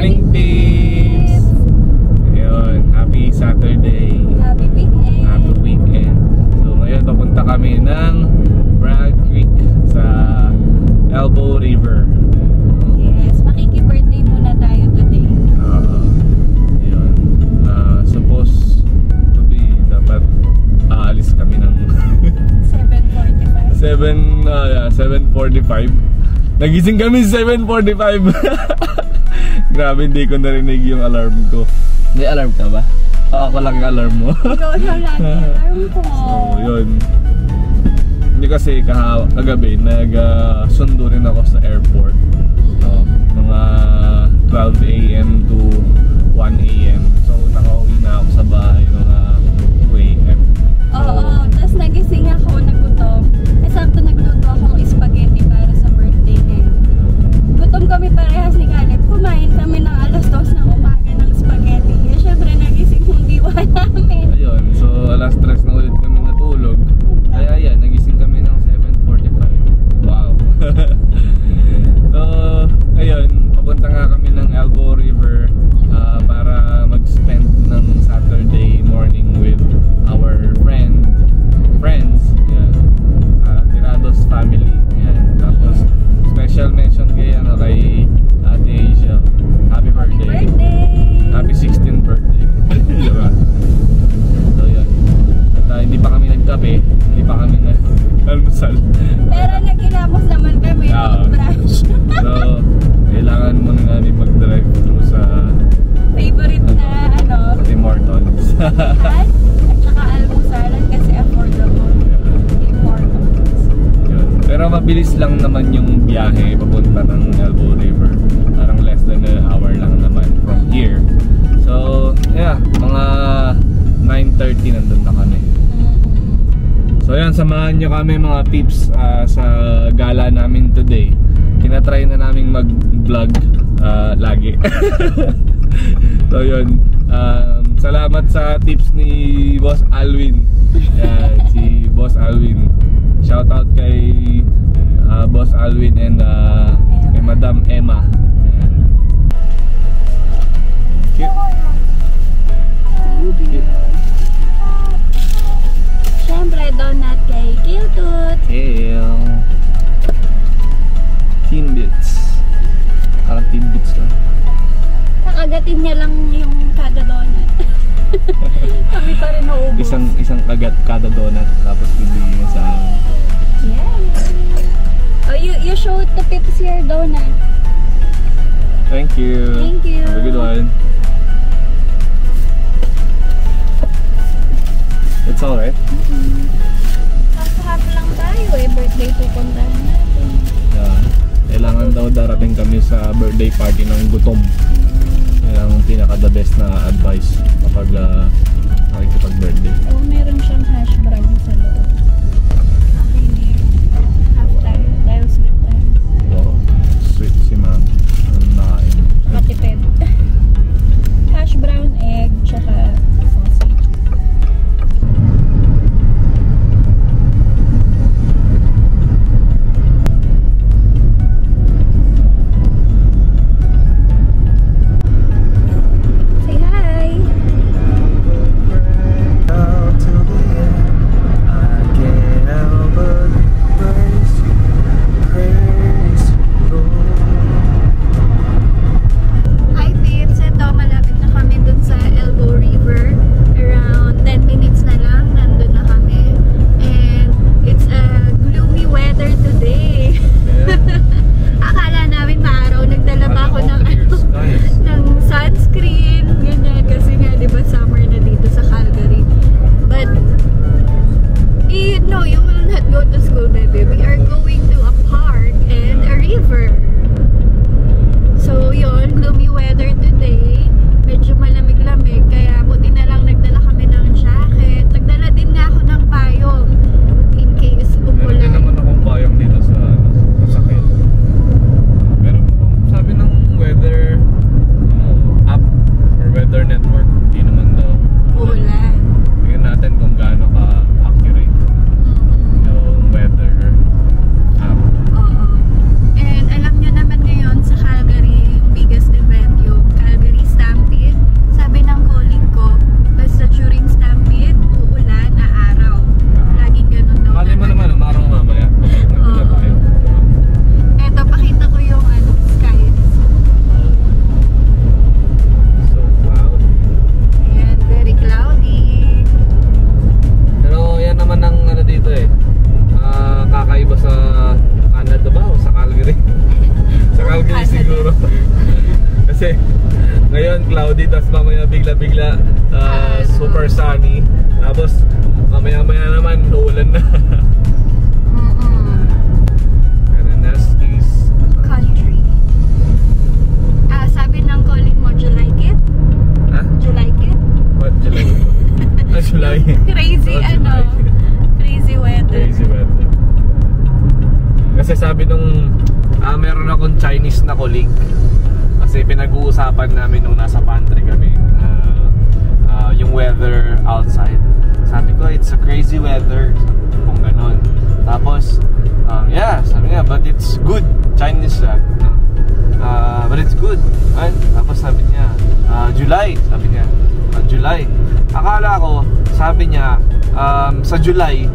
morning, peeps! Ayun, happy Saturday. Happy weekend. Happy weekend. So ngayon papunta kami ng Bragg Creek sa Elbow River. Yes, makiki-birthday muna tayo today. Ayun. Supposed to be, dapat aalis kami ng 7:45. Nagising kami 7:45. Grabe, hindi ko narinig yung alarm ko. May alarm ka ba? Ako lang yung alarm mo. Ikaw lang lagi alarm ko. So, yun. Hindi kasi kagabi, nag-sundo rin ako sa airport. No? Mga 12 AM to 1 AM. So, nakauwi na ako sa bahay mga 2 AM. Oo, tapos nagising ako, nagutom. Sakto nagluto akong spaghetti para sa birthday ngayon. Gutom kami parehas ni Caleb. Kumain kami ng 2:00 ng umaga ng spaghetti. Syempre nagising yung diwa namin. Ayun, so 3:00 na ulit kami natulog. Kaya yan, nagising kami ng 7:45. Wow. So, ayun, papunta nga kami ng Elbow River para mag-spend ng Saturday morning with our friends. Yan. Tirados family. Yan. Tapos, special mention kay Ate Asia. Happy birthday. Happy 16th birthday. Diba? So yan. At hindi pa kami nagkape, hindi pa kami nag-almusal. Pero nagilamos naman kami, toothbrush. So, kailangan muna namin mag-drive through sa favorite na Tim Hortons. at saka almusalan kasi affordable. Tim Hortons. Yun. Pero mabilis lang naman yung biyahe papunta ng Elbow River. Parang less than an hour lang naman from here. So, yeah, mga 9:30 nandun na kami. So yan, samahan nyo kami mga peeps sa gala namin today. Tinatry na naming mag-vlog lagi. So yun, salamat sa tips ni Boss Alwin. Yan, si Boss Alwin. Shoutout kay Boss Alwin and kay Madam Emma. Yan. Cute. Cute. Siyempre, donut kay Kiltut. Kale. Timbits. Parang timbits lang. Nakagatin niya lang yung kada donut. Kami pa rin naubos. Isang kagat kada donut. Tapos bibigyan mo sa amin. Yeah. Oh, you showed the pips your donut. Thank you. Thank you. Have a good one. It's alright. Half lang tayo birthday pupuntahan natin. Yeah. Kailangan daw darating kami sa birthday party ng gutom. Yan ang pinaka the best na advice kapag nakikipag-birthday. Oh, meron siyang hash brown sa loob. Okay, hindi. Half tayo. Dahil sweet tayo. Wow. Sweet si ma'am. Ano nakain? Matipid. Hash brown, egg, tsaka sausage. Say hi! Out to the end, I can't ngayon cloudy, tapos mamaya bigla-bigla super sunny. Tapos mamaya-maya naman uulan na. Kananaskis country. Sabi ng colleague mo, do you like it? Huh? Do you like it? What? July? July? Crazy, July. Crazy weather. Crazy weather. Kasi sabi nung meron akong Chinese na colleague. Kasi pinag-uusapan namin nung nasa pantry kami yung weather outside. Sabi ko, it's a crazy weather. Kung ganon. Tapos, yeah, sabi niya, but it's good. Chinese but it's good. Right? Tapos sabi niya, July. Sabi niya, July. Akala ko, sabi niya, sa July,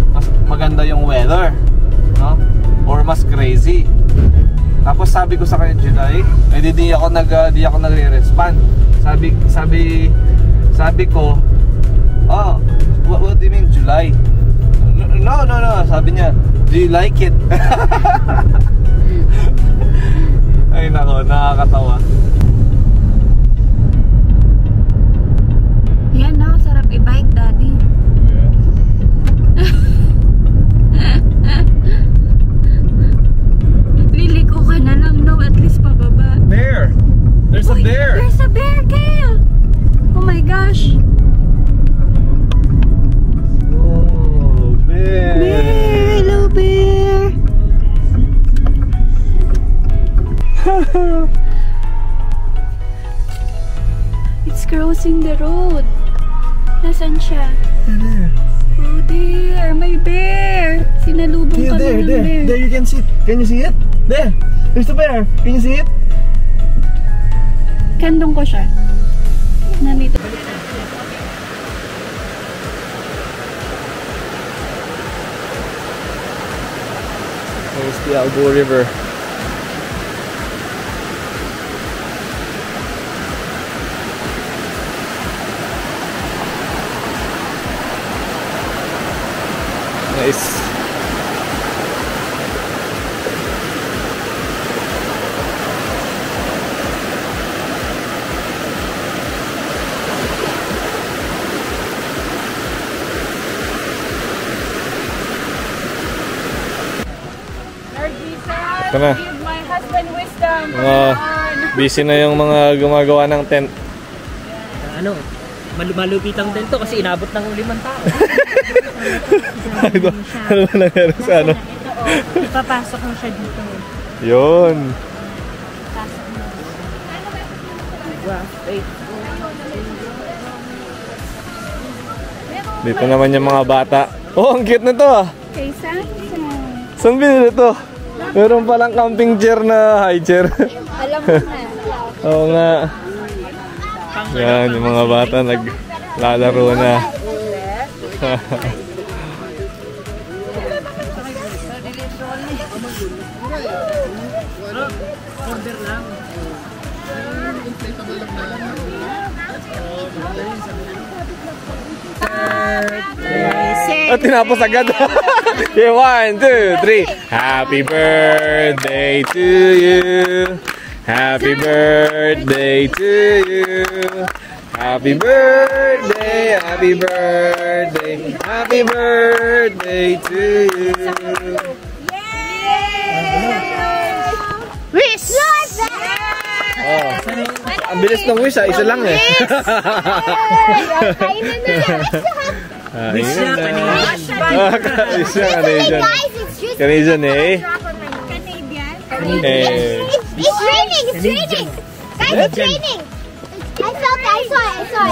mas maganda yung weather, no? Or mas crazy. Tapos sabi ko sa kanya, July, di ako nagre-respond. Sabi ko, oh, what do you mean July? No. Sabi niya, do you like it? Ay nako, nakakatawa. Yan na, sarap i-bike, daddy. Liliko ka na lang, no? At least pababa. Bear! There's a bear! There's a bear, Kale! Oh my gosh! Oh, bear! Bear! Hello, bear! It's crossing the road. Nasaan siya? Oh dear, may bear! Sinalubong kami ng bear. There, you can see it. Can you see it? There! There's the bear! Can you see it? Kandong ko siya. Nandito. There's the Albo River. Nice. Ito na. Give my husband wisdom. Busy na yung mga gumagawa ng tent. Ano, malupitang din to kasi inabot ng 5 tao. Ano ba nangyari sa ano? Ipapasok mo siya dito. Yun. Pasok mo. Dito naman yung mga bata. Oh, ang cute na to ah. Kay Samson. Saan binili to? Meron palang camping chair na high chair. Alam mo na. Oo nga. Yan, yung mga bata naglalaro na. Order lang. At tinapos agad. Okay, 1, 2, 3. Happy birthday to you. Happy birthday to you. Happy birthday, happy birthday, happy birthday to you. Wish! Oh, ang bilis ng wish ah, isa lang eh. Wish niya kanina. Wish niya Canadian. Canadian eh. It's raining! It's raining! Guys, it's raining! I saw it!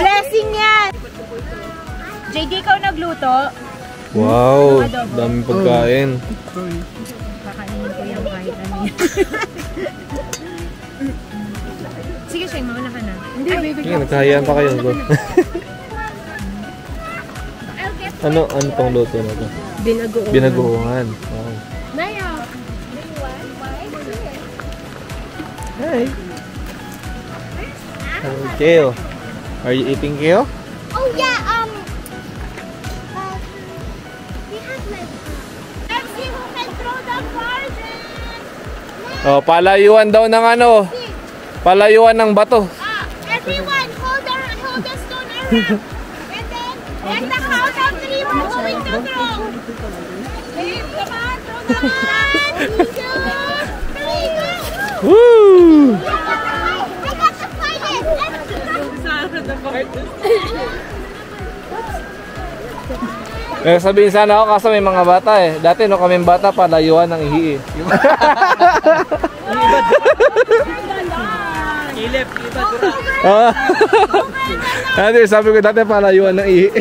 Blessing yan! JD, ikaw nagluto? Wow, daming pagkain. Kakainin ko yung kahit ano yan. Sige, Sheng, mauna ka na. Hindi, baby. Sige, nagkahayaan pa kayo. Ano pang luto na ito? Binagoong. Binagoongan. Wow. Naya! Hi. Hello, kale. Are you eating kale? Oh yeah, we have like, let's see who can throw the garden! Oh, palayuan daw ng ano. Palayuan ng bato. Everyone, hold the stone around. And then, there's the count of 3 we're going to throw. Babe, come on, throw the one, 2, 3, go. Woo! I got the pilot. Sabihin sana ako kaso may mga bata eh. Dati no kaming bata palayuan ng ihi eh. Kilip, dura. Dati sabi ko dati palayuan ng ihi.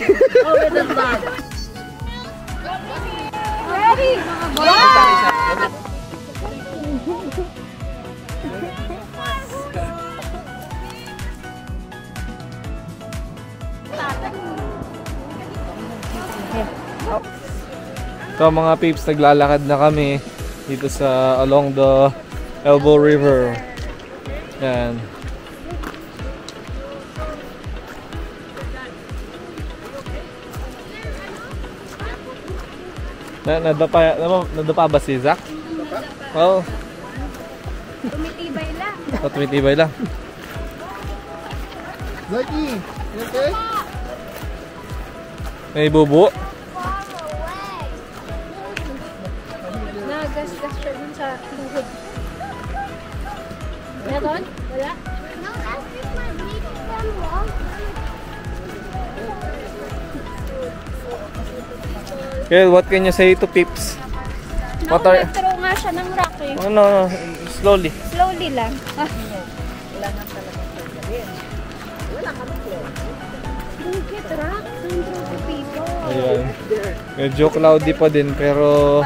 Ready? So mga peeps, naglalakad na kami dito sa along the Elbow River. Yan. Nadapa ba si Zach? Oo. Tumitibay lang. Tumitibay lang. Lucky, you okay? May bubo. Nagasgas siya dun sa tuhod. Meron? Wala? No, that's just my bleeding from wall. Okay, what can you say to peeps? What are... Nag-throw nga siya ng rock eh. No, slowly. Slowly lang. Look at rock. Ayan. Medyo cloudy pa din pero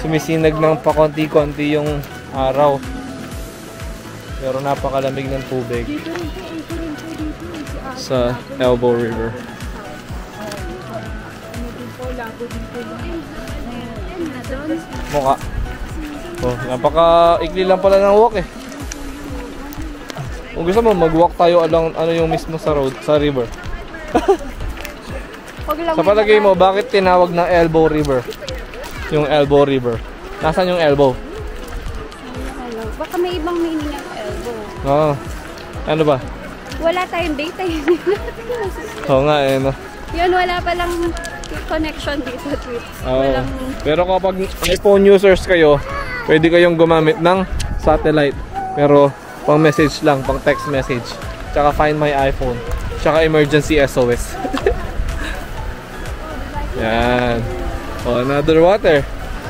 sumisinag ng pakonti-konti yung araw. Pero napakalamig ng tubig sa Elbow River. Mukha. Oh, napaka-ikli lang pala ng walk eh. Kung gusto mo, mag-walk tayo along ano yung mismo sa road, sa river. Sa palagay mo, bakit tinawag na Elbow River? Yung Elbow River. Nasaan yung elbow? Baka may ibang meaning ang elbow. Oo. Ano ba? Wala tayong data yun. Oo nga eh, no? Yun, wala palang connection dito, tweets. Oo. Walang... Pero kapag iPhone users kayo, pwede kayong gumamit ng satellite. Pero pang message lang, pang text message. Tsaka find my iPhone. Tsaka emergency SOS. Yan. Oh, another water.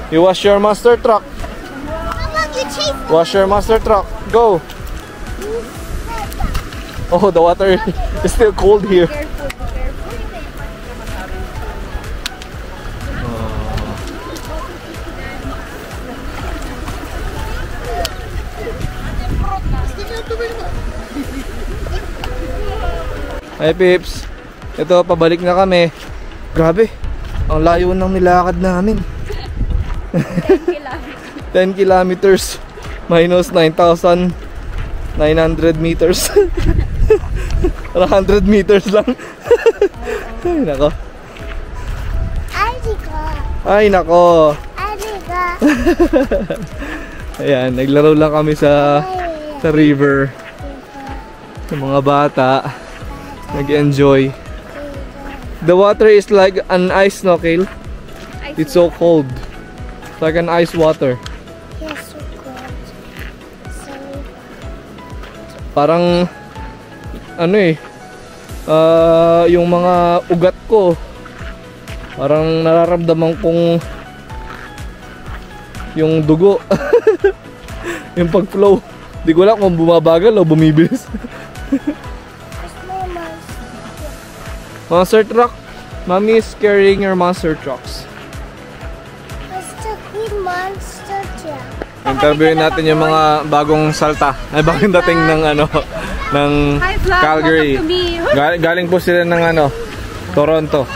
You wash your monster truck. Wash your monster truck. Go. Oh, the water is still cold here. Hey peeps, ito pabalik na kami. Grabe, ang layo ng nilakad namin. 10 kilometers minus 9,900 meters. 100 meters lang. Ay nako. Ay nako. Ayan, naglaro lang kami sa river. Yung mga bata nag-enjoy. The water is like an ice, no, Kale? It's so cold. It's like an ice water. Yes, so cold. So... Parang ano eh, yung mga ugat ko parang nararamdaman kong yung dugo. Yung pag-flow. Di ko alam kung bumabagal o bumibilis. Monster truck. Mommy is carrying your monster trucks. Monster truck. Interviewin natin yung mga bagong salta. Ay, bagong dating ng ano, ng Calgary. Galing po sila ng ano, Toronto.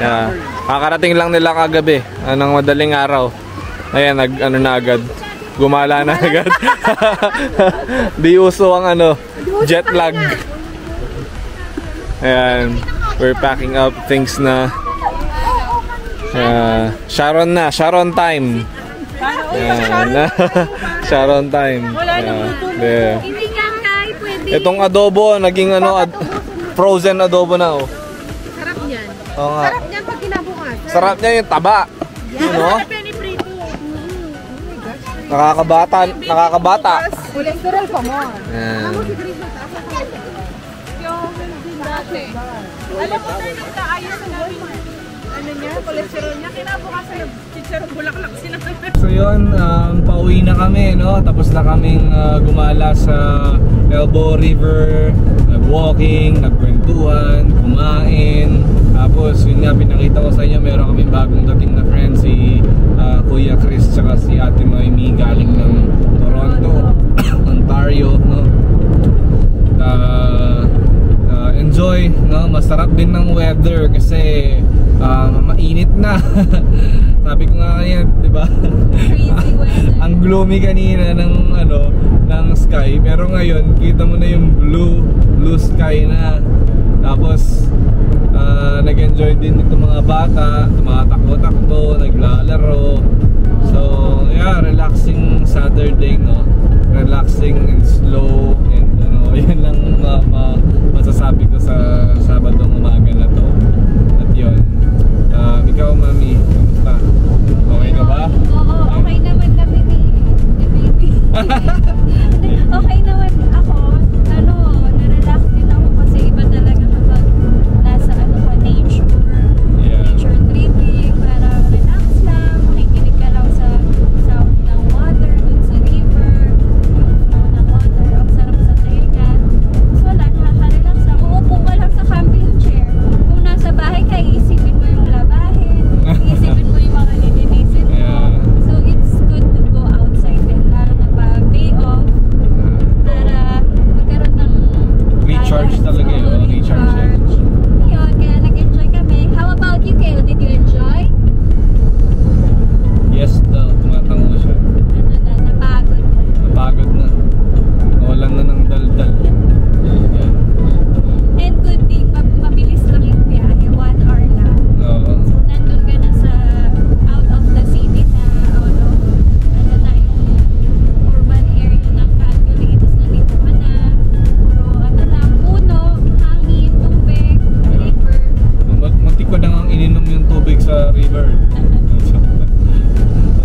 Yeah. Kakarating lang nila kagabi, ng madaling araw. Ayan, ano na agad. Gumala na agad. Di uso ang ano, jet lag. Ayan, we're packing up things na Sharon time. Ayan. Sharon time. Yeah. Hindi nga kay, pwede. Itong adobo, naging ano, frozen adobo na oh. Sarap niyan. Oo nga. Sarap niyan pag kinabukas. Sarap niya yung taba. You know? Piniprito. Nakakabata. Cholesterol pa mo. Yan. Alam mo tayo nagkaayos namin. Ano niya? Cholesterol niya. Kinabukasan ng chicharon bulaklak sinabi. So yun, pauwi na kami, no? Tapos na kaming gumala sa Elbow River, nag-walking, nagkwentuhan, kumain. Tapos yun nga, pinakita ko sa inyo, meron kaming bagong dating na friend, si Kuya Chris tsaka si Ate Noemi galing ng Toronto, Ontario, no? Enjoy, no? Masarap din ng weather kasi mainit na. Sabi ko nga kanya, di ba? Crazy weather. Ang gloomy kanina ng ano, ng sky, pero ngayon kita mo na yung blue sky na. Tapos nag-enjoy din itong mga bata, tumatakbo-takbo, naglalaro. So, yeah, relaxing Saturday, no? Relaxing and slow and ano, yun lang masasabi ko sa Sabadong umaga na to. At yun, ikaw mami, kamusta? Okay ka ba? Oo, okay naman kami ni baby. Okay naman ako. Ano, na-relax din ako kasi iba talaga kapag nasa ano ka, nature tripping, parang relax lang, makikinig ka lang sa sound ng water, dun sa river, yung flow ng water, ang sarap sa tenga. So wala, nakaka-relax lang. Uupo ka lang sa camping chair. Kung nasa bahay ka, iisipin mo yung labahin, iisipin mo yung mga nilinisin mo. So it's good to go outside din, lalo na pag day off, para magkaroon ng Recharge talaga yun, recharge. Yun, kaya nag-enjoy kami. How about you, Kale? Did you enjoy? Yes, tumatango siya. Napagod na. Napagod na. Nawalan na ng daldal. Yan. And good day, mabilis lang yung biyahe, 1 hour lang. Oo. So, nandun ka na sa out of the city na, out of, ano na yung urban area ng Calgary. Tapos nandito ka na, puro ano lang, puno, hangin, tubig, river. Muntik ko na nga ininom yung tubig sa river.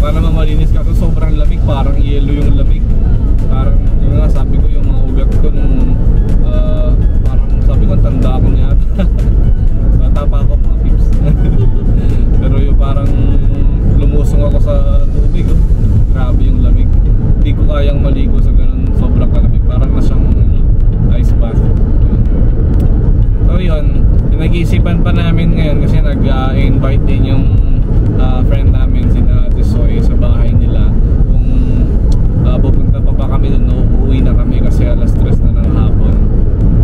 Para naman malinis ka, so sobrang lamig, parang yelo yung lamig. Parang yung nga sabi ko, yung mga ugat ko nung parang sabi ko tanda ako na yata. Bata pa ako mga pips. Pero yung parang lumusong ako sa tubig, oh. Grabe yung lamig. Hindi ko kayang maligo sa ganun, sobrang kalamig. Parang na siyang ice bath. So yun, nag-iisipan pa namin ngayon kasi nag-invite din yung friend namin, sina Ate Soy, sa bahay nila. Kung pupunta pa ba kami doon, uuwi na kami kasi alas 3 na ng hapon.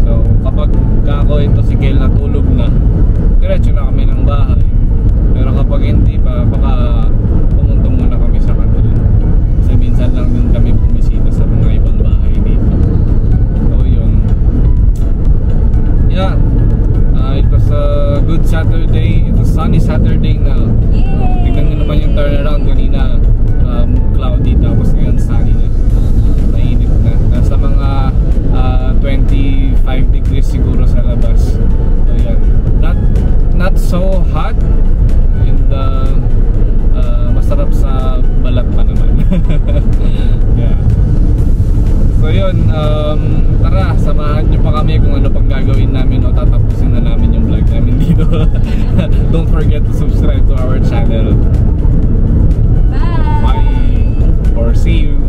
So kapag kako ito si Kel natulog na, diretso na kami ng bahay. Pero kapag hindi pa, baka pumunta muna kami sa kanila. Kasi minsan lang din kami bumisita sa mga ibang bahay dito. So yun. Yeah. It was a good Saturday. It was sunny Saturday na. Tignan nyo naman yung turnaround kanina. Cloudy tapos ngayon sunny na. Mainit na. Nasa mga 25 degrees siguro sa labas. So yan. Not so hot. And masarap sa balat pa naman. Yeah. So yun, tara, samahan nyo pa kami kung ano pang gagawin namin o tatapusin na namin yung vlog namin dito. Don't forget to subscribe to our channel. Bye! Bye! Or see you!